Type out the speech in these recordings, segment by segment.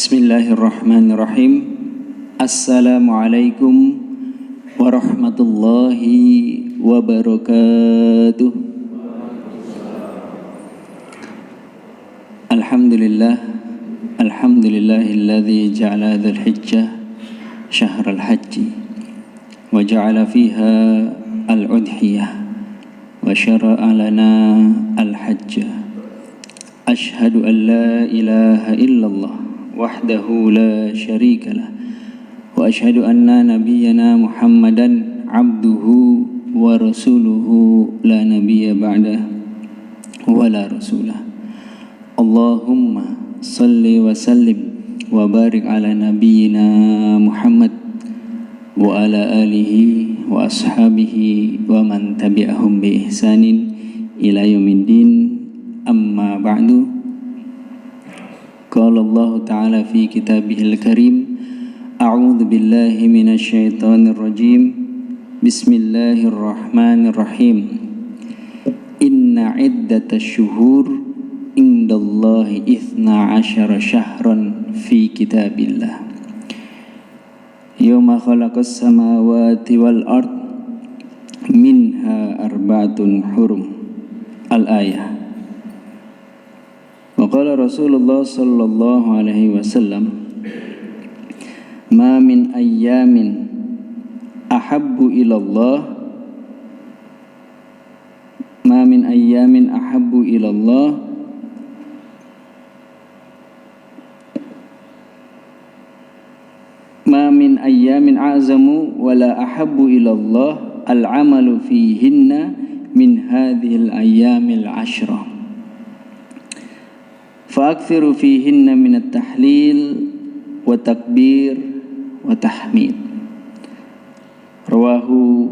Bismillahirrahmanirrahim. Assalamualaikum warahmatullahi wabarakatuh. Alhamdulillah, alhamdulillahilladzi ja'ala dzal hijjah syahrul hajji wa ja'ala fiha al-udhiyah wa syara'a lana al-hajjah. Ashhadu an la ilaha illallah wahdahu la syarika lah wa ashhadu anna nabiyyana Muhammadan abduhu wa rasuluhu la nabiyya ba'dah wa la rasulah. Allahumma salli wa sallim wa barik ala nabiyyina Muhammad wa ala alihi wa ashabihi wa man tabi'ahum bi ihsanin ila yaumiddin. Amma ba'du. Qala Allah Ta'ala fi kitabihil karim, a'udzu billahi minasy syaithanir rajim. Bismillahirrahmanirrahim. Inna iddatasy syuhur indallahi 12 syahran fi kitabillah. Yauma khalaqas samawati wal ard minha arba'atun hurum. Al-ayah. Wa qala Rasulullah sallallahu alaihi wasallam, ma min ayyamin ahabbu ilallah ma min ayyamin ahabbu ilallah ma min ayyamin a'zamu wala ahabbu ilallah al-amalu fihinna min hadhil ayyamil ashrah. Fa'akthiru fihinna minat tahlil wa takbir wa tahmid. Rawahu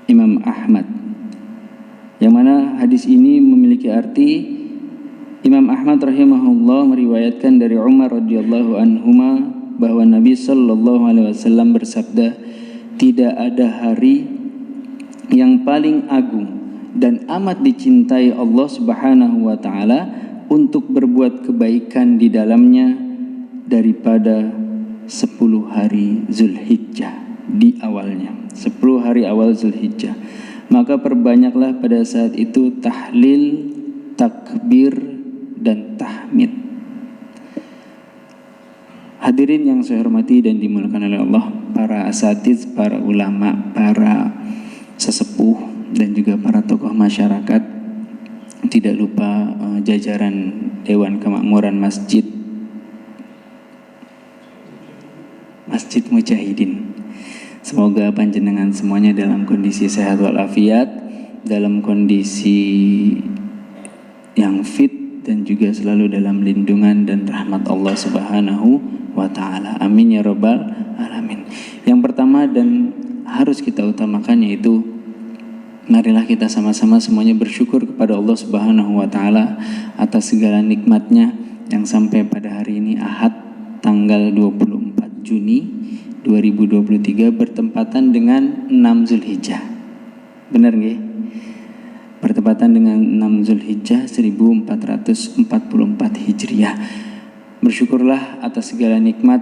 Imam Ahmad. Yang mana hadis ini memiliki arti, Imam Ahmad rahimahullah meriwayatkan dari Umar radhiyallahu anhuma bahwa Nabi sallallahu alaihi wasallam bersabda, tidak ada hari yang paling agung dan amat dicintai Allah Subhanahu wa taala untuk berbuat kebaikan di dalamnya daripada 10 hari Zulhijjah di awalnya, 10 hari awal Zulhijjah. Maka perbanyaklah pada saat itu tahlil, takbir, dan tahmid. Hadirin yang saya hormati dan dimuliakan oleh Allah, para asatiz, para ulama, para sesepuh, dan juga para tokoh masyarakat, tidak lupa jajaran Dewan Kemakmuran Masjid Mujahidin. Semoga panjenengan semuanya dalam kondisi sehat walafiat, dalam kondisi yang fit, dan juga selalu dalam lindungan dan rahmat Allah Subhanahu wa taala. Amin ya rabbal alamin. Yang pertama dan harus kita utamakan yaitu, marilah kita sama-sama semuanya bersyukur kepada Allah Subhanahu wa taala atas segala nikmatnya yang sampai pada hari ini Ahad tanggal 24 Juni 2023 bertempatan dengan 6 Zulhijjah. Benar nggih? Bertempatan dengan 6 Zulhijjah 1444 Hijriah. Bersyukurlah atas segala nikmat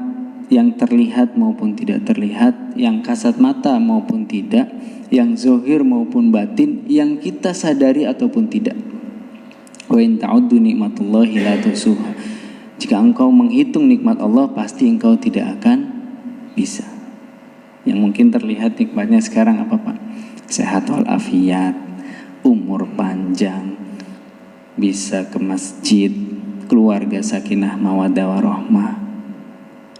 yang terlihat maupun tidak terlihat, yang kasat mata maupun tidak, yang zahir maupun batin, yang kita sadari ataupun tidak. Wa in ta'uddu nikmatullahi la tuhsuha. Jika engkau menghitung nikmat Allah, pasti engkau tidak akan bisa. Yang mungkin terlihat nikmatnya sekarang apa Pak? Sehat walafiat, umur panjang, bisa ke masjid, keluarga sakinah mawaddah warahmah.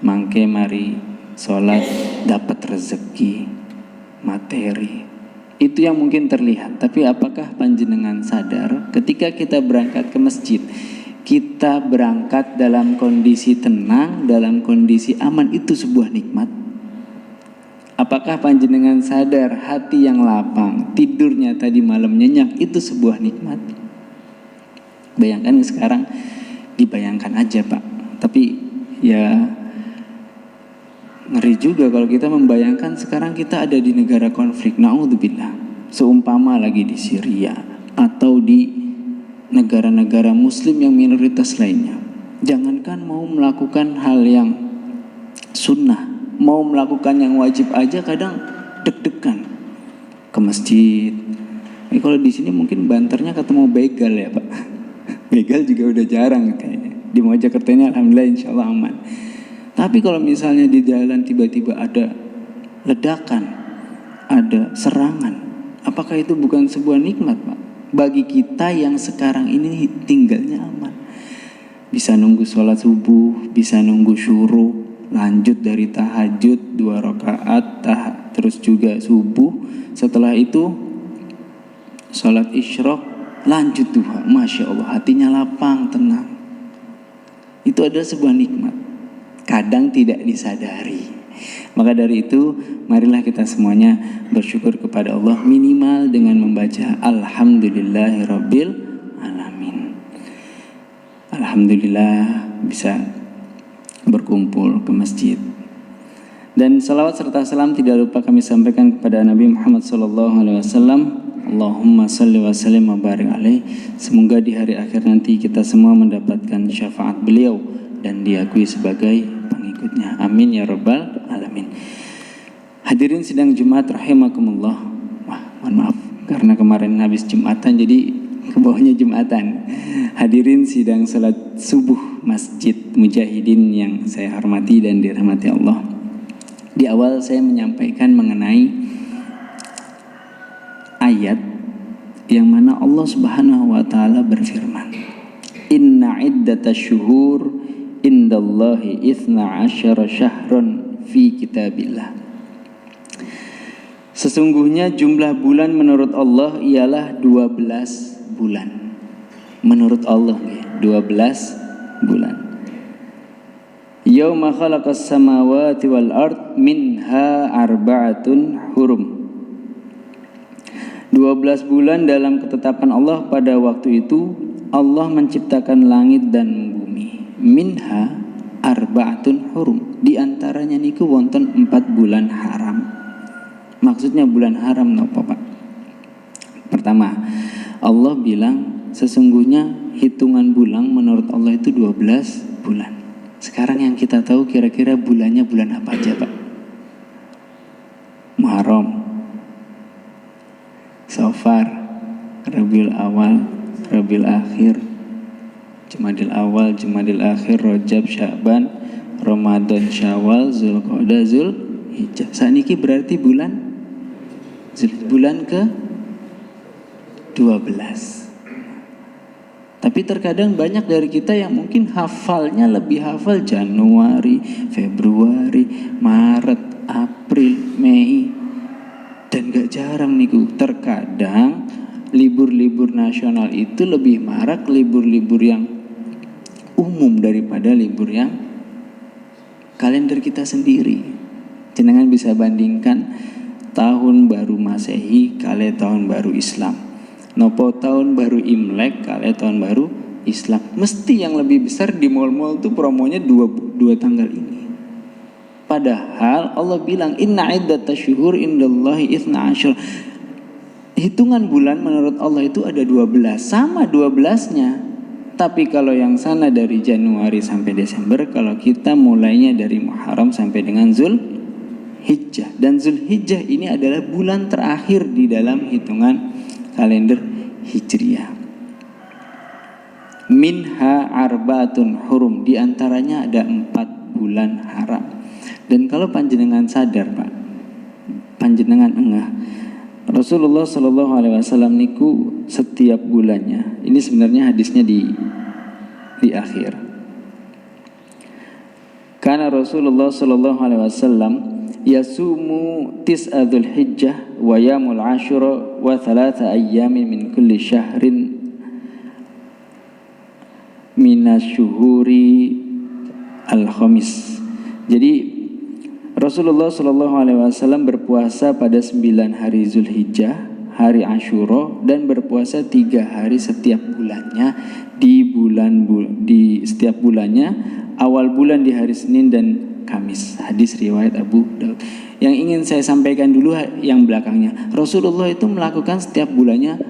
Mangke mari sholat dapat rezeki, materi. Itu yang mungkin terlihat. Tapi apakah panjenengan sadar ketika kita berangkat ke masjid, kita berangkat dalam kondisi tenang, dalam kondisi aman, itu sebuah nikmat? Apakah panjenengan sadar hati yang lapang, tidurnya tadi malam nyenyak, itu sebuah nikmat? Bayangkan sekarang, dibayangkan aja Pak. Tapi ya ngeri juga kalau kita membayangkan sekarang kita ada di negara konflik, naudzubillah. Seumpama lagi di Syria atau di negara-negara muslim yang minoritas lainnya. Jangankan mau melakukan hal yang sunnah, mau melakukan yang wajib aja kadang deg-degan ke masjid. Kalau di sini mungkin banternya ketemu begal ya Pak. Begal juga udah jarang kayaknya. Di Mojokerto ini alhamdulillah insya Allah aman. Tapi kalau misalnya di jalan tiba-tiba ada ledakan, ada serangan, apakah itu bukan sebuah nikmat Pak? Bagi kita yang sekarang ini tinggalnya aman. Bisa nunggu sholat subuh, bisa nunggu syuruk, lanjut dari tahajud 2 rakaat, terus juga subuh. Setelah itu sholat isyraq, lanjut duha. Masya Allah, hatinya lapang, tenang. Itu adalah sebuah nikmat, kadang tidak disadari. Maka dari itu, marilah kita semuanya bersyukur kepada Allah minimal dengan membaca Alhamdulillahirabbil alamin. Alhamdulillah bisa berkumpul ke masjid. Dan salawat serta salam tidak lupa kami sampaikan kepada Nabi Muhammad SAW. Allahumma salli wa sallim wa barik alaih. Semoga di hari akhir nanti kita semua mendapatkan syafaat beliau dan diakui sebagai pengikutnya. Amin ya rabbal alamin. Hadirin sidang Jumat rahimakumullah. Wah, mohon maaf karena kemarin habis Jumatan jadi ke bawahnya Jumatan. Hadirin sidang salat subuh Masjid Mujahidin yang saya hormati dan dirahmati Allah. Di awal saya menyampaikan mengenai ayat yang mana Allah Subhanahu wa taala berfirman, "Inna iddatasyuhur indallahi 12 syahran fi kitabillah." Sesungguhnya jumlah bulan menurut Allah ialah 12 bulan. Menurut Allah 12 bulan. Yauma khalaqas samawati wal ard minha arba'atun hurum. 12 bulan dalam ketetapan Allah pada waktu itu Allah menciptakan langit dan bumi. Minha arba'atun hurum. Di antaranya niku wonten 4 bulan haram. Maksudnya bulan haram napa Pak? Pertama, Allah bilang sesungguhnya hitungan bulan menurut Allah itu 12 bulan. Sekarang yang kita tahu kira-kira bulannya bulan apa aja Pak? Muharram, Safar, Rabiul Awal, Rabiul Akhir, Jumadil Awal, Jumadil Akhir, Rajab, Sya'ban, Ramadan, Syawal, Zulqa'dah, Zulhijjah. Saniki berarti bulan ke 12. Tapi terkadang banyak dari kita yang mungkin hafalnya lebih hafal Januari, Februari, Maret, April, Mei. Dan gak jarang niku terkadang libur-libur nasional itu lebih marak libur-libur yang umum daripada libur yang kalender kita sendiri. Jenengan bisa bandingkan tahun baru Masehi kali tahun baru Islam. Nopo tahun baru Imlek kali tahun baru Islam. Mesti yang lebih besar di mal-mal tuh promonya dua tanggal ini. Padahal Allah bilang inna iddatasyuhur indallahi 12. Hitungan bulan menurut Allah itu ada 12, sama 12-nya. Tapi kalau yang sana dari Januari sampai Desember, kalau kita mulainya dari Muharram sampai dengan Zulhijjah. Dan Zulhijjah ini adalah bulan terakhir di dalam hitungan kalender Hijriah. Minha arba'atun hurum, di antaranya ada 4 bulan haram. Dan kalau panjenengan sadar Pak, panjenengan engah, Rasulullah SAW niku setiap bulannya, ini sebenarnya hadisnya di akhir. Karena Rasulullah SAW yasumu tis'a Dzulhijjah wa yamul Asyura wa 3 ayyamin min kulli syahrin minasyuhuri al-khamis. Jadi Rasulullah SAW berpuasa pada 9 hari Zulhijjah, hari Asyura, dan berpuasa 3 hari setiap bulannya di setiap bulannya, awal bulan di hari Senin dan Kamis. Hadis riwayat Abu Daud. Yang ingin saya sampaikan dulu yang belakangnya. Rasulullah itu melakukan setiap bulannya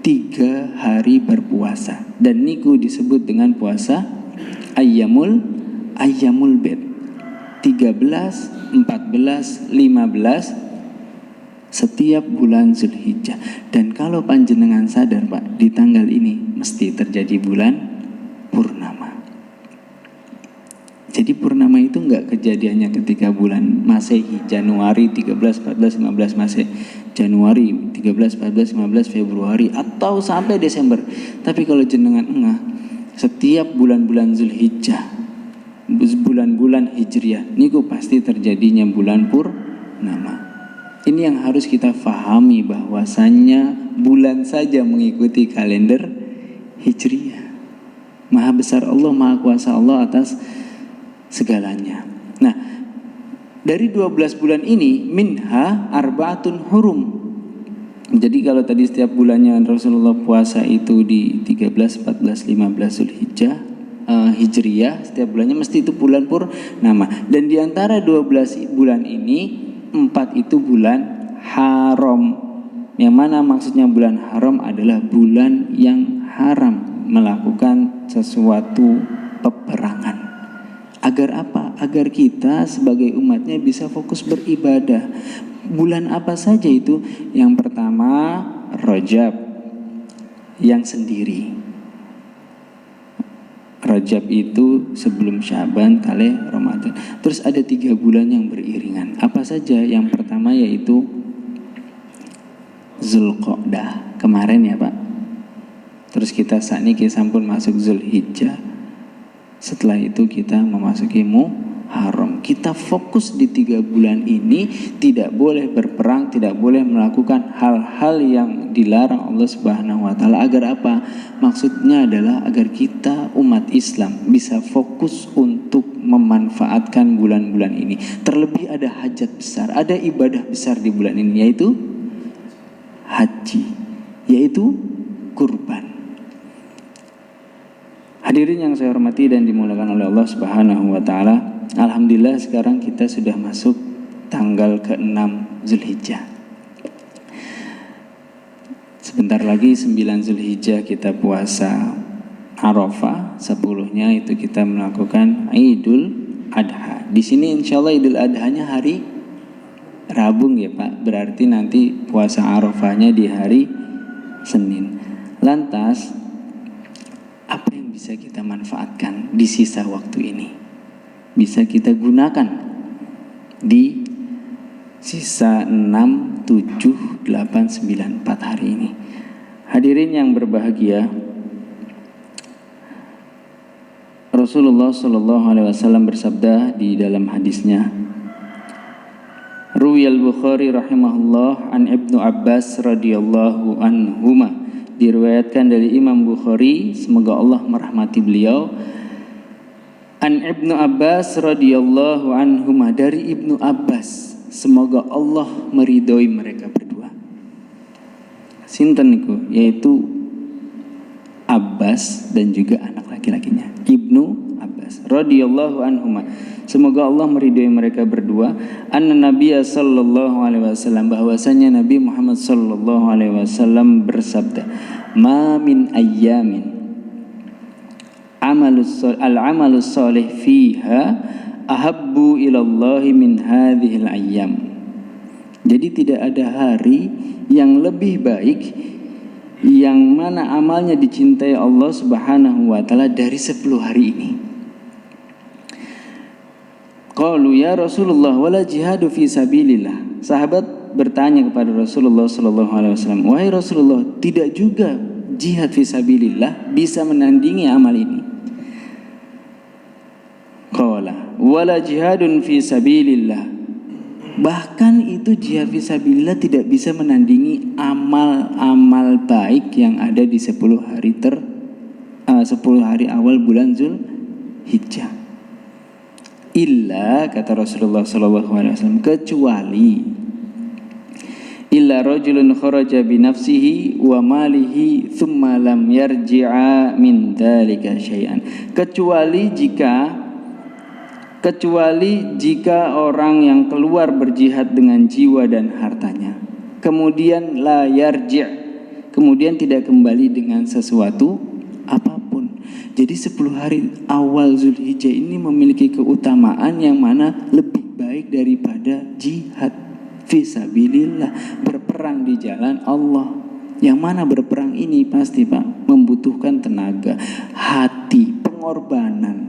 3 hari berpuasa, dan niku disebut dengan puasa ayyamul bid 13, 14, 15 setiap bulan Zulhijjah. Dan kalau panjenengan sadar Pak, di tanggal ini mesti terjadi bulan purnama. Jadi purnama itu enggak kejadiannya ketika bulan Masehi, Januari 13, 14, 15 Masehi, Januari 13, 14, 15 Februari atau sampai Desember. Tapi kalau jenengan enggak, setiap bulan-bulan Zulhijjah, bulan-bulan Hijriah niku pasti terjadinya bulan purnama. Ini yang harus kita fahami, bahwasannya bulan saja mengikuti kalender Hijriah. Maha besar Allah, maha kuasa Allah atas segalanya. Nah, dari 12 bulan ini minha arba'atun hurum. Jadi kalau tadi setiap bulannya Rasulullah puasa itu di 13, 14, 15 Zulhijjah Hijriah, setiap bulannya mesti itu bulan purnama. Dan di antara 12 bulan ini 4 itu bulan haram. Yang mana maksudnya bulan haram adalah bulan yang haram melakukan sesuatu peperangan. Agar apa? Agar kita sebagai umatnya bisa fokus beribadah. Bulan apa saja itu? Yang pertama Rajab yang sendiri. Rajab itu sebelum Syaban kali Ramadan. Terus ada 3 bulan yang beriringan. Apa saja? Yang pertama yaitu Zulqa'dah kemarin ya Pak. Terus kita saat ini sampun masuk Zulhijjah. Setelah itu kita memasuki Muharram. Kita fokus di 3 bulan ini, tidak boleh berperang, tidak boleh melakukan hal-hal yang dilarang Allah Subhanahu wa taala. Agar apa? Maksudnya adalah agar kita umat Islam bisa fokus untuk memanfaatkan bulan-bulan ini. Terlebih ada hajat besar, ada ibadah besar di bulan ini, yaitu haji, yaitu kurban. Hadirin yang saya hormati dan dimuliakan oleh Allah Subhanahu wa taala. Alhamdulillah sekarang kita sudah masuk tanggal ke-6 Zulhijjah. Sebentar lagi 9 Zulhijjah kita puasa Arafah, 10-nya itu kita melakukan Idul Adha. Di sini insyaallah Idul Adhanya hari Rabu ya Pak. Berarti nanti puasa Arafahnya di hari Senin. Lantas apa yang bisa kita manfaatkan di sisa waktu ini? Bisa kita gunakan di sisa 6, 7, 8, 9, 4 hari ini. Hadirin yang berbahagia, Rasulullah SAW bersabda di dalam hadisnya, Ruwiyal Bukhari rahimahullah an Ibnu Abbas radhiyallahu anhuma, diriwayatkan dari Imam Bukhari, semoga Allah merahmati beliau, an Ibnu Abbas radhiyallahu anhuma, dari Ibnu Abbas, semoga Allah meridhoi mereka berdua. Sinten niku? Yaitu Abbas dan juga anak laki-lakinya, Ibnu Abbas radhiyallahu anhuma, semoga Allah meridhoi mereka berdua. Anna Nabiyya sallallahu alaihi wasallam, bahwasanya Nabi Muhammad sallallahu alaihi wasallam bersabda, ma min ayyamin al-amalus salih fiha ahabbu ilallahi min hadhil ayyam. Jadi tidak ada hari yang lebih baik yang mana amalnya dicintai Allah Subhanahu wa taala dari 10 hari ini. Qalu ya Rasulullah wala jihadu fi sabilillah. Sahabat bertanya kepada Rasulullah sallallahu alaihi wasallam, wahai Rasulullah, tidak juga jihad fi sabilillah bisa menandingi amal ini? Qala wala jihadun fi sabilillah. Bahkan itu jihad fi sabilillah tidak bisa menandingi amal-amal baik yang ada di 10 hari awal bulan Zulhijjah. Illa, kata Rasulullah SAW, kecuali illa rajulun kharaja bi nafsihi wa malihi thumma lam yarji'a min dzalika syai'an. Kecuali jika orang yang keluar berjihad dengan jiwa dan hartanya, kemudian la yarji', kemudian tidak kembali dengan sesuatu apapun. Jadi 10 hari awal Zulhijjah ini memiliki keutamaan yang mana lebih baik daripada jihad fisabilillah, berperang di jalan Allah. Yang mana berperang ini pasti Pak membutuhkan tenaga, hati, pengorbanan.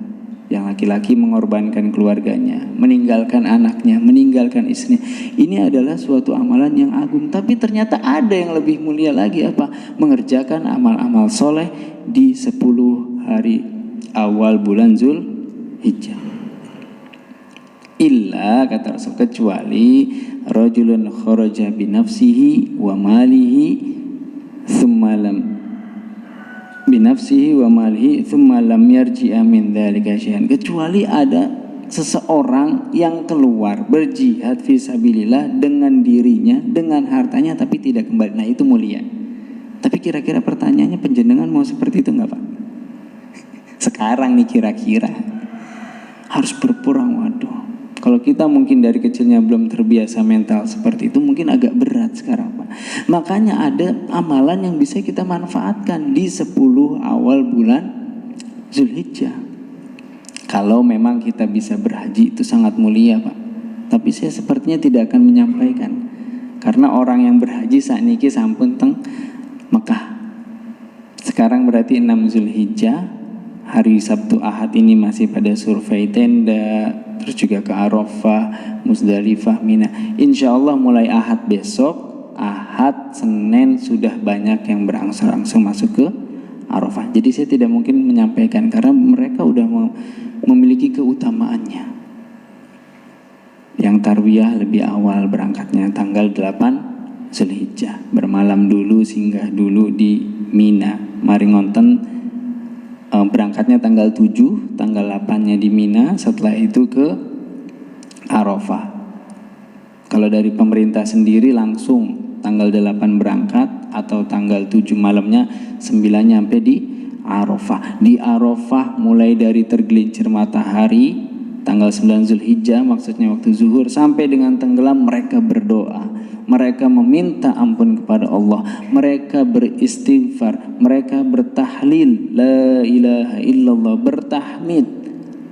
Yang laki-laki mengorbankan keluarganya, meninggalkan anaknya, meninggalkan istrinya. Ini adalah suatu amalan yang agung. Tapi ternyata ada yang lebih mulia lagi apa? Mengerjakan amal-amal soleh di 10 hari awal bulan Zulhijjah. Illa, kata Rasul, kecuali rajulun kharaja binafsihi wa malihi thumma lam binafsihi wa malihi thumma lam yarji'a min dzalika syai'an. Kecuali ada seseorang yang keluar berjihad fisabilillah dengan dirinya, dengan hartanya, tapi tidak kembali. Nah, itu mulia. Tapi kira-kira pertanyaannya, penjenengan mau seperti itu enggak Pak? Sekarang nih kira-kira harus berperang. Waduh, kalau kita mungkin dari kecilnya belum terbiasa mental seperti itu, mungkin agak berat sekarang Pak. Makanya ada amalan yang bisa kita manfaatkan di 10 awal bulan Zulhijjah. Kalau memang kita bisa berhaji, itu sangat mulia Pak. Tapi saya sepertinya tidak akan menyampaikan, karena orang yang berhaji saat niki sampun teng Mekah. Sekarang berarti 6 Zulhijjah, hari Sabtu Ahad ini masih pada survei tenda, terus juga ke Arafah, Muzdalifah, Mina. Insya Allah mulai Ahad besok, Ahad, Senin sudah banyak yang berangsur-angsur masuk ke Arafah. Jadi saya tidak mungkin menyampaikan karena mereka udah memiliki keutamaannya. Yang tarwiyah lebih awal berangkatnya tanggal 8 Zulhijjah, bermalam dulu, singgah dulu di Mina. Mari ngonten berangkatnya tanggal 7, tanggal 8-nya di Mina, setelah itu ke Arafah. Kalau dari pemerintah sendiri langsung tanggal 8 berangkat atau tanggal 7 malamnya 9 nyampe di Arafah. Di Arafah mulai dari tergelincir matahari tanggal 9 Zulhijjah, maksudnya waktu zuhur, sampai dengan tenggelam mereka berdoa. Mereka meminta ampun kepada Allah, mereka beristighfar, mereka bertahlil la ilaha illallah, bertahmid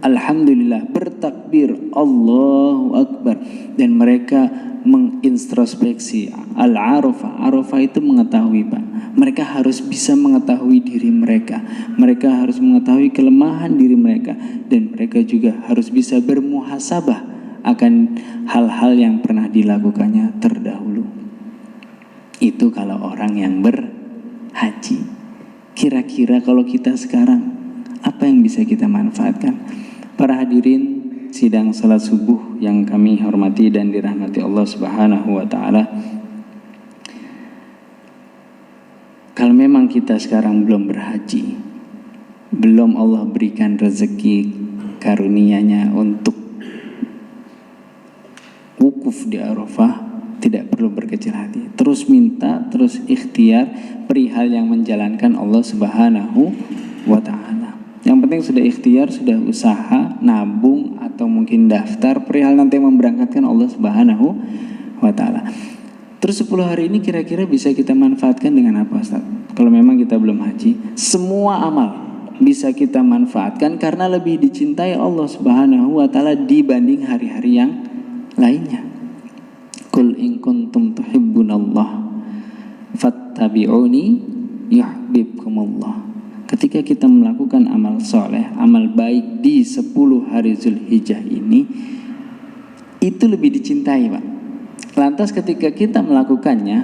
alhamdulillah, bertakbir Allahu akbar, dan mereka mengintrospeksi al-arafah. Arafah itu mengetahui Pak. Mereka harus bisa mengetahui diri mereka, mereka harus mengetahui kelemahan diri mereka, dan mereka juga harus bisa bermuhasabah akan hal-hal yang pernah dilakukannya terdahulu. Itu kalau orang yang berhaji. Kira-kira kalau kita sekarang, apa yang bisa kita manfaatkan? Para hadirin sidang salat subuh yang kami hormati dan dirahmati Allah Subhanahu wa ta'ala. Kalau memang kita sekarang belum berhaji, belum Allah berikan rezeki karunia-Nya untuk wukuf di Arafah, tidak perlu berkecil hati. Terus minta, terus ikhtiar perihal yang menjalankan Allah Subhanahu wa ta'ala. Yang penting sudah ikhtiar, sudah usaha, nabung, atau mungkin daftar perihal nanti memberangkatkan Allah Subhanahu wa ta'ala. Terus 10 hari ini kira-kira bisa kita manfaatkan dengan apa Ustaz? Kalau memang kita belum haji, semua amal bisa kita manfaatkan karena lebih dicintai Allah Subhanahu wa ta'ala dibanding hari-hari yang lainnya. Qul in kuntum tuhibbunallah fattabi'uni yuhibbukumullah. Ketika kita melakukan amal soleh, amal baik di 10 hari Zulhijjah ini, itu lebih dicintai Pak. Lantas ketika kita melakukannya,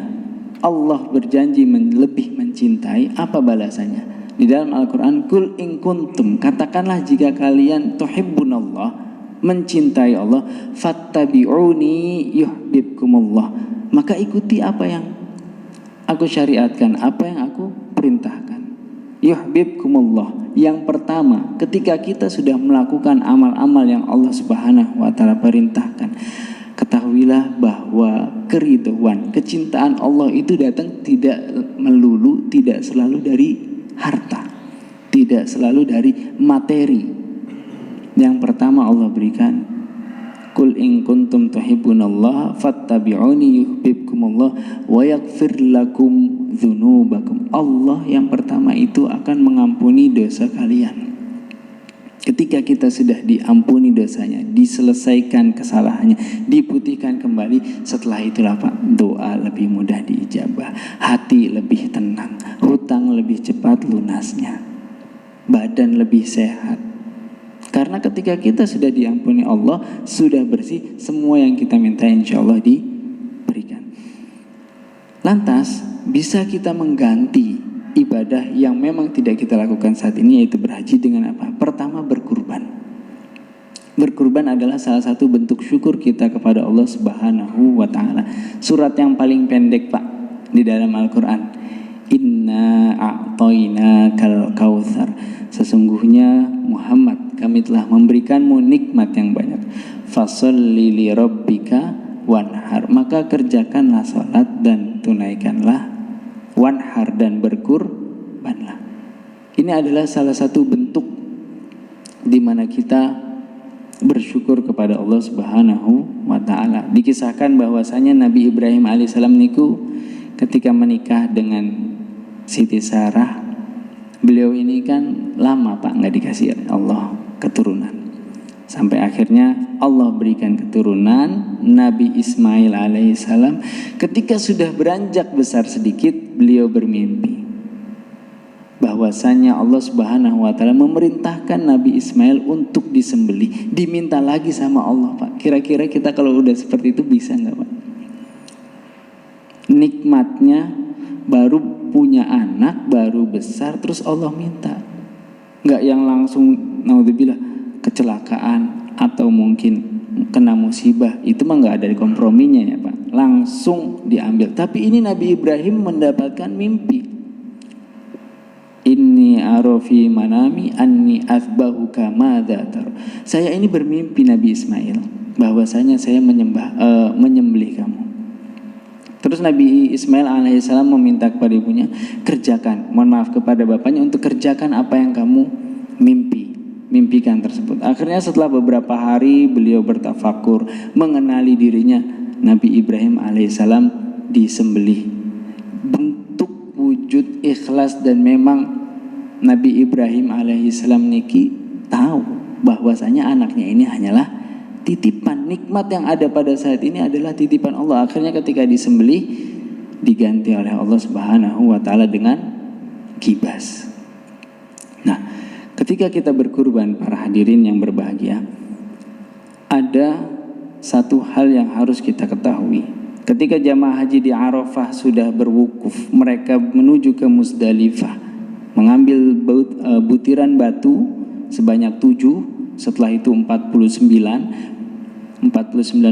Allah berjanji lebih mencintai. Apa balasannya? Di dalam Al-Quran, Qul in kuntum, katakanlah jika kalian tuhibbunallah, mencintai Allah, fattabi'uni yuhibbukumullah, maka ikuti apa yang aku syariatkan, apa yang aku perintahkan. Yuhibbukumullah. Yang pertama, ketika kita sudah melakukan amal-amal yang Allah Subhanahu wa ta'ala perintahkan, ketahuilah bahwa keridhaan, kecintaan Allah itu datang tidak melulu, tidak selalu dari harta, tidak selalu dari materi. Yang pertama Allah berikan Qul in kuntum tuhibbunallaha fattabi'uni yuhibbukumullah wa yaghfir lakum dzunubakum. Allah yang pertama itu akan mengampuni dosa kalian. Ketika kita sudah diampuni dosanya, diselesaikan kesalahannya, diputihkan kembali, setelah itulah Pak, doa lebih mudah diijabah, hati lebih tenang, hutang lebih cepat lunasnya, badan lebih sehat. Karena ketika kita sudah diampuni Allah, sudah bersih, semua yang kita minta insya Allah diberikan. Lantas, bisa kita mengganti ibadah yang memang tidak kita lakukan saat ini, yaitu berhaji, dengan apa? Pertama, berkurban. Berkurban adalah salah satu bentuk syukur kita kepada Allah Subhanahu wa ta'ala. Surat yang paling pendek Pak di dalam Al-Quran, Inna a'tainakal kautsar. Sesungguhnya Muhammad, kami telah memberikanmu nikmat yang banyak. Fasholli li rabbika wanhar. Maka kerjakanlah salat dan tunaikanlah wanhar, dan berkurbanlah. Ini adalah salah satu bentuk di mana kita bersyukur kepada Allah Subhanahu wa ta'ala. Dikisahkan bahwasanya Nabi Ibrahim alaihissalam niku ketika menikah dengan Siti Sarah, beliau ini kan lama Pak nggak dikasih Allah keturunan, sampai akhirnya Allah berikan keturunan Nabi Ismail alaihissalam. Ketika sudah beranjak besar sedikit, beliau bermimpi bahwasanya Allah Subhanahu wa ta'ala memerintahkan Nabi Ismail untuk disembelih. Diminta lagi sama Allah Pak. Kira-kira kita kalau udah seperti itu bisa nggak Pak? Nikmatnya baru punya anak, baru besar, terus Allah minta. Nggak yang langsung naudzubillah kecelakaan atau mungkin kena musibah, itu mah nggak ada komprominya ya Pak, langsung diambil. Tapi ini Nabi Ibrahim mendapatkan mimpi. Inni arofi manami anni athbahuka madza tar. Saya ini bermimpi Nabi Ismail bahwasanya saya menyembelih kamu. Terus Nabi Ismail alaihissalam meminta kepada ibunya, kerjakan, mohon maaf kepada bapaknya untuk kerjakan apa yang kamu mimpikan tersebut. Akhirnya setelah beberapa hari beliau bertafakur, mengenali dirinya, Nabi Ibrahim alaihissalam disembelih. Bentuk wujud ikhlas, dan memang Nabi Ibrahim alaihissalam niki tahu bahwasanya anaknya ini hanyalah titipan. Nikmat yang ada pada saat ini adalah titipan Allah. Akhirnya ketika disembelih, diganti oleh Allah Subhanahu wa ta'ala dengan kibas. Nah, ketika kita berkurban, para hadirin yang berbahagia, ada satu hal yang harus kita ketahui. Ketika jamaah haji di Arafah sudah berwukuf, mereka menuju ke Muzdalifah, mengambil butiran batu sebanyak 7, setelah itu 49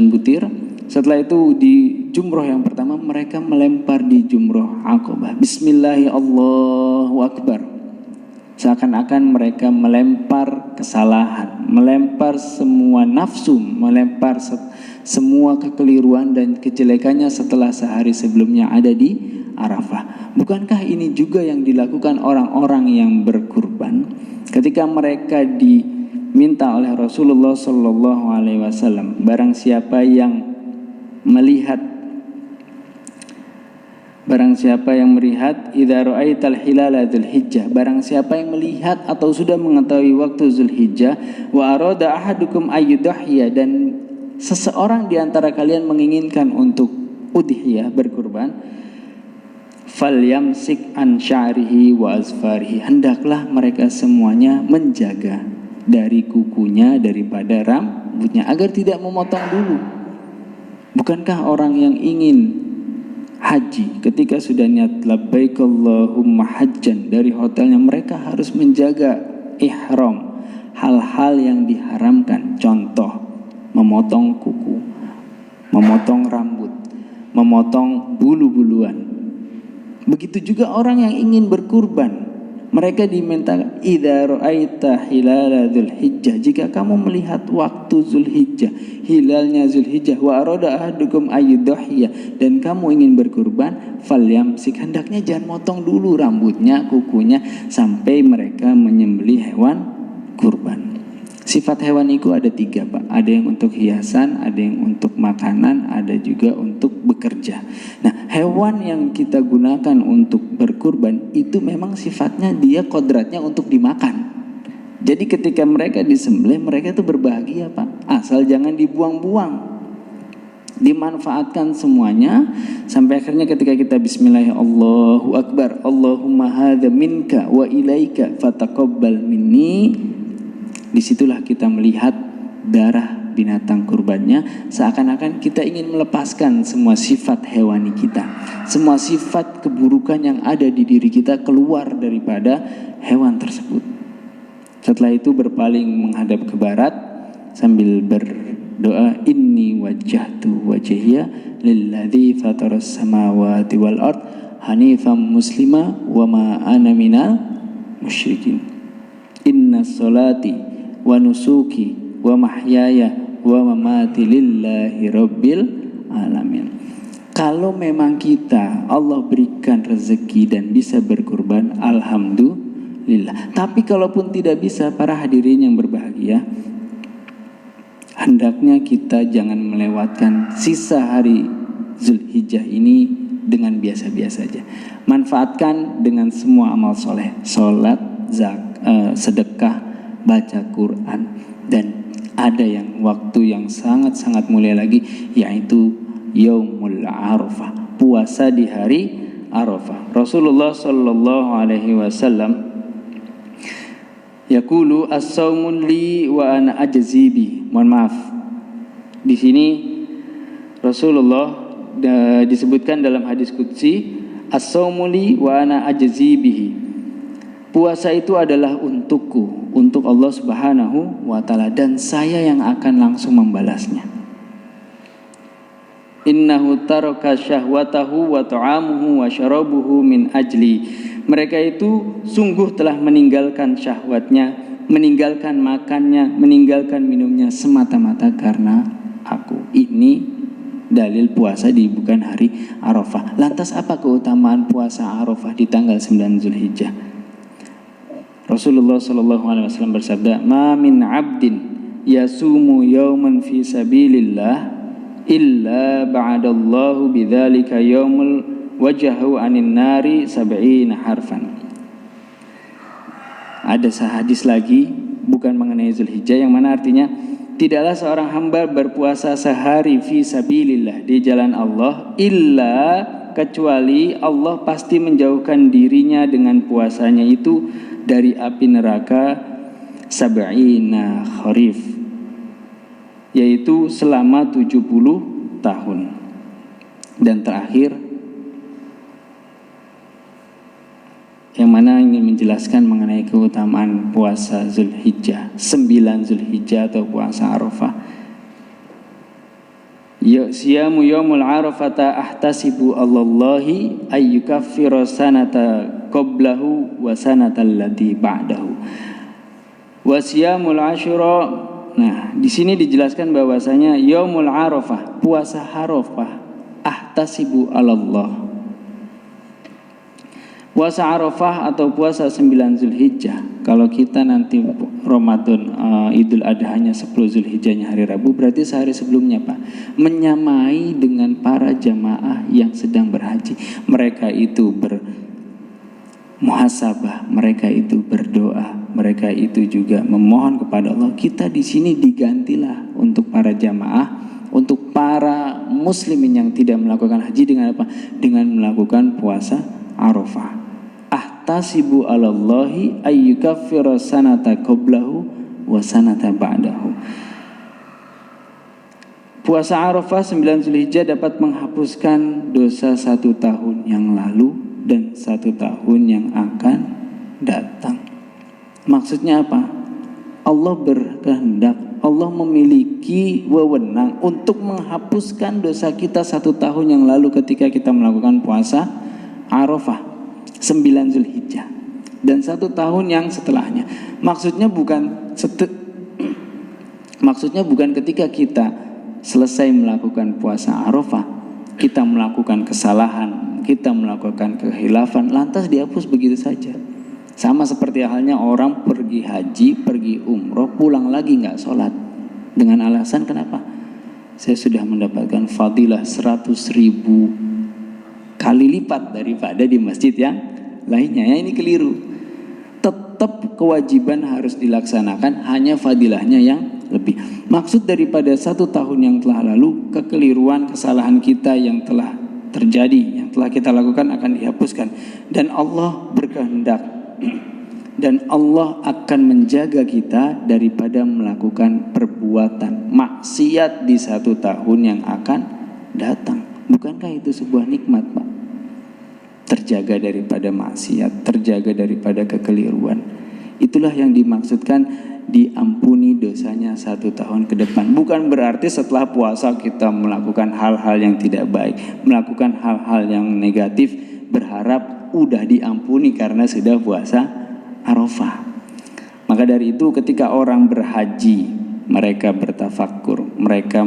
butir. Setelah itu di jumroh yang pertama mereka melempar di jumroh Aqabah. Bismillahirrahmanirrahim, Allahu Akbar. Seakan-akan mereka melempar kesalahan, melempar semua nafsu, melempar semua kekeliruan dan kejelekannya setelah sehari sebelumnya ada di Arafah. Bukankah ini juga yang dilakukan orang-orang yang berkurban ketika mereka diminta oleh Rasulullah Sallallahu Alaihi Wasallam, barang siapa yang melihat idza ra'aital hilala dzulhijjah, barang siapa yang melihat atau sudah mengetahui waktu Zulhijjah, wa arada ahadukum ayyudhiyya, dan seseorang di antara kalian menginginkan untuk udhiyah, berkurban, falyamsik an sya'rihi wa azfarihi, hendaklah mereka semuanya menjaga dari kukunya, daripada rambutnya, agar tidak memotong dulu. Bukankah orang yang ingin haji ketika sudah niat labbaik Allahumma hajjan, dari hotelnya mereka harus menjaga ihram, hal-hal yang diharamkan, contoh memotong kuku, memotong rambut, memotong bulu-buluan. Begitu juga orang yang ingin berkurban, mereka diminta idza ra'aita hilala dzulhijjah, jika kamu melihat waktu Zulhijjah, hilalnya Zulhijjah, wa arada ahadukum ayyudhiyya, dan kamu ingin berkurban, falyamsik, hendaknya jangan motong dulu rambutnya, kukunya, sampai mereka menyembelih hewan kurban. Sifat hewan itu ada 3 Pak. Ada yang untuk hiasan, ada yang untuk makanan, ada juga untuk bekerja. Nah, hewan yang kita gunakan untuk berkurban itu memang sifatnya dia kodratnya untuk dimakan. Jadi ketika mereka disembelih, mereka itu berbahagia Pak. Asal jangan dibuang-buang, dimanfaatkan semuanya, sampai akhirnya ketika kita bismillah Allahu Akbar, Allahumma hadza minka wa ilaika fataqabbal minni, disitulah kita melihat darah binatang kurbannya, seakan-akan kita ingin melepaskan semua sifat hewani kita, semua sifat keburukan yang ada di diri kita keluar daripada hewan tersebut. Setelah itu berpaling menghadap ke barat sambil berdoa, inni wajjahtu wajhiya lilladzi fataras samawati wal ard hanifan muslima wa ma ana minal musyrikin. Inna sholati wa nusuki wa mahyaya wa mamati lillahi rabbil alamin. Kalau memang kita Allah berikan rezeki dan bisa berkurban, alhamdulillah. Tapi kalaupun tidak bisa, para hadirin yang berbahagia, hendaknya kita jangan melewatkan sisa hari Zulhijjah ini dengan biasa-biasa saja. Manfaatkan dengan semua amal soleh, sholat, sedekah, baca Quran, dan ada yang waktu yang sangat-sangat mulia lagi, yaitu Yaumul Arafah, puasa di hari Arafah. Rasulullah sallallahu alaihi wasallam yaqulu as-saumun li wa ana ajzi bi. Mohon maaf, di sini Rasulullah disebutkan dalam hadis qudsi, as-saumu li wa ana ajzi bihi. Puasa itu adalah untukku, untuk Allah Subhanahu wa taala, dan saya yang akan langsung membalasnya. Innahu taraka syahwatahu wa ta'amuhu wa syarabuhu min ajli. Mereka itu sungguh telah meninggalkan syahwatnya, meninggalkan makannya, meninggalkan minumnya semata-mata karena aku. Ini dalil puasa di bukan hari Arafah. Lantas apa keutamaan puasa Arafah di tanggal 9 Zulhijjah? Rasulullah sallallahu alaihi wasallam bersabda, "Ma min 'abdin yasumu yawman fi sabilillah illa ba'adallahu bidzalika yaumul wajahu 'anin nari 70 harfan." Ada hadis lagi bukan mengenai Zulhijjah, yang mana artinya tidaklah seorang hamba berpuasa sehari fi sabilillah, di jalan Allah, illa kecuali Allah pasti menjauhkan dirinya dengan puasanya itu dari api neraka 70 kharif, yaitu selama 70 tahun. Dan terakhir, yang mana ingin menjelaskan mengenai keutamaan puasa Zulhijjah, 9 Zulhijjah atau puasa Arafah. Siyamu yaumul arafata ahtasibu allallahi ayyukaffira sanata qablahu wa sanatal lati ba'dahu. Wa siyamul asyura. Nah, di sini dijelaskan bahwasanya yaumul arafah, puasa Arafah, ahtasibu Allah. Puasa Arafah atau puasa 9 Zulhijjah, kalau kita nanti Ramadan Idul Adha-nya 10 Zulhijjahnya hari Rabu, berarti sehari sebelumnya Pak, menyamai dengan para jamaah yang sedang berhaji. Mereka itu bermuhasabah, mereka itu berdoa, mereka itu juga memohon kepada Allah. Kita di sini digantilah untuk para jamaah, untuk para muslimin yang tidak melakukan haji dengan apa? Dengan melakukan puasa Arafah. Ahtasibu alallahi ayyukaffira sanata qablahu wa sanata ba'dahu. Puasa Arafah 9 Zulhijjah dapat menghapuskan dosa 1 tahun yang lalu dan 1 tahun yang akan datang. Maksudnya apa? Allah berkehendak, Allah memiliki wewenang untuk menghapuskan dosa kita 1 tahun yang lalu ketika kita melakukan puasa Arafah 9 Zulhijjah, dan 1 tahun yang setelahnya. Maksudnya bukan ketika kita selesai melakukan puasa Arafah, kita melakukan kesalahan, kita melakukan kehilafan, lantas dihapus begitu saja. Sama seperti halnya orang pergi haji, pergi umroh, pulang lagi nggak sholat. Dengan alasan kenapa? Saya sudah mendapatkan fadilah 100.000 kali lipat daripada di masjid yang lainnya. Ya, ini keliru. Tetap kewajiban harus dilaksanakan, hanya fadilahnya yang lebih. Maksud daripada 1 tahun yang telah lalu, kekeliruan, kesalahan kita yang telah terjadi, yang telah kita lakukan akan dihapuskan. Dan Allah berkehendak, dan Allah akan menjaga kita daripada melakukan perbuatan maksiat di 1 tahun yang akan datang. Bukankah itu sebuah nikmat, Pak? Terjaga daripada maksiat, terjaga daripada kekeliruan. Itulah yang dimaksudkan diampuni dosanya 1 tahun ke depan. Bukan berarti setelah puasa kita melakukan hal-hal yang tidak baik, melakukan hal-hal yang negatif, berharap udah diampuni karena sudah puasa Arafah. Maka dari itu ketika orang berhaji, mereka bertafakur, mereka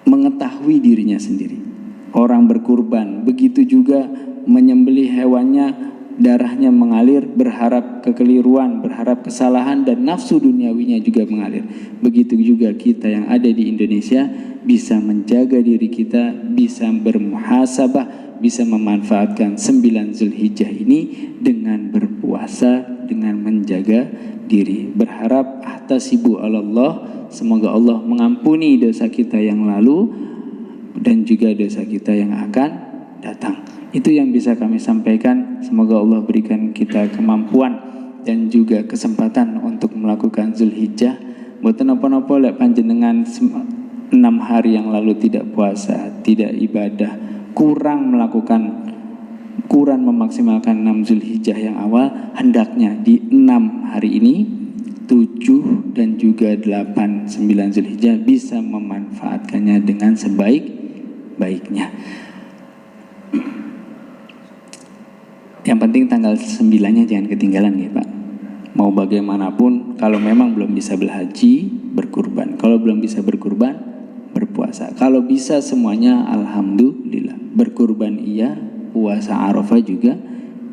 mengetahui dirinya sendiri. Orang berkurban, begitu juga menyembelih hewannya, darahnya mengalir, berharap kekeliruan, berharap kesalahan, dan nafsu duniawinya juga mengalir. Begitu juga kita yang ada di Indonesia bisa menjaga diri kita, bisa bermuhasabah, bisa memanfaatkan 9 Zulhijjah ini dengan berpuasa, dengan menjaga diri. Berharap ahtasibu Allah, semoga Allah mengampuni dosa kita yang lalu dan juga dosa kita yang akan datang. Itu yang bisa kami sampaikan. Semoga Allah berikan kita kemampuan dan juga kesempatan untuk melakukan Zulhijjah. Mboten napa-napa lek panjenengan 6 hari yang lalu tidak puasa, tidak ibadah, kurang memaksimalkan 6 Zulhijjah yang awal, hendaknya di 6 hari ini, 7 dan juga 8, 9 Zulhijjah bisa memanfaatkannya dengan sebaik-baiknya. Yang penting tanggal 9-nya jangan ketinggalan ya Pak. Mau bagaimanapun, kalau memang belum bisa berhaji, berkurban. Kalau belum bisa berkurban, berpuasa. Kalau bisa semuanya alhamdulillah. Berkurban iya, puasa Arafah juga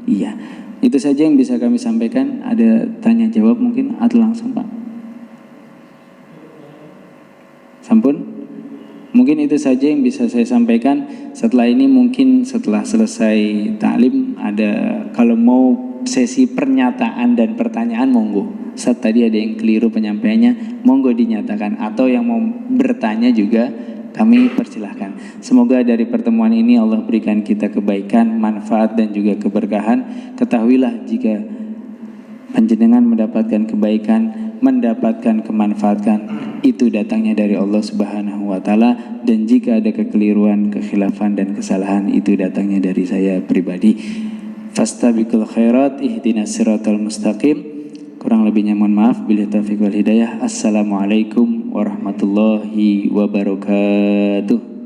iya. Itu saja yang bisa kami sampaikan. Ada tanya jawab mungkin atau langsung Pak? Sampun? Mungkin itu saja yang bisa saya sampaikan. Setelah ini mungkin setelah selesai taklim ada, kalau mau sesi pernyataan dan pertanyaan monggo. Saat tadi ada yang keliru penyampaiannya, monggo dinyatakan. Atau yang mau bertanya juga kami persilahkan. Semoga dari pertemuan ini Allah berikan kita kebaikan, manfaat dan juga keberkahan. Ketahuilah jika panjenengan mendapatkan kebaikan, mendapatkan kemanfaatan, itu datangnya dari Allah Subhanahu wa taala, dan jika ada kekeliruan, kekhilafan dan kesalahan, itu datangnya dari saya pribadi. Fastabiqul khairat, ihdinas siratal mustaqim. Kurang lebihnya mohon maaf. Billahi taufiq wal hidayah. Assalamualaikum warahmatullahi wabarakatuh.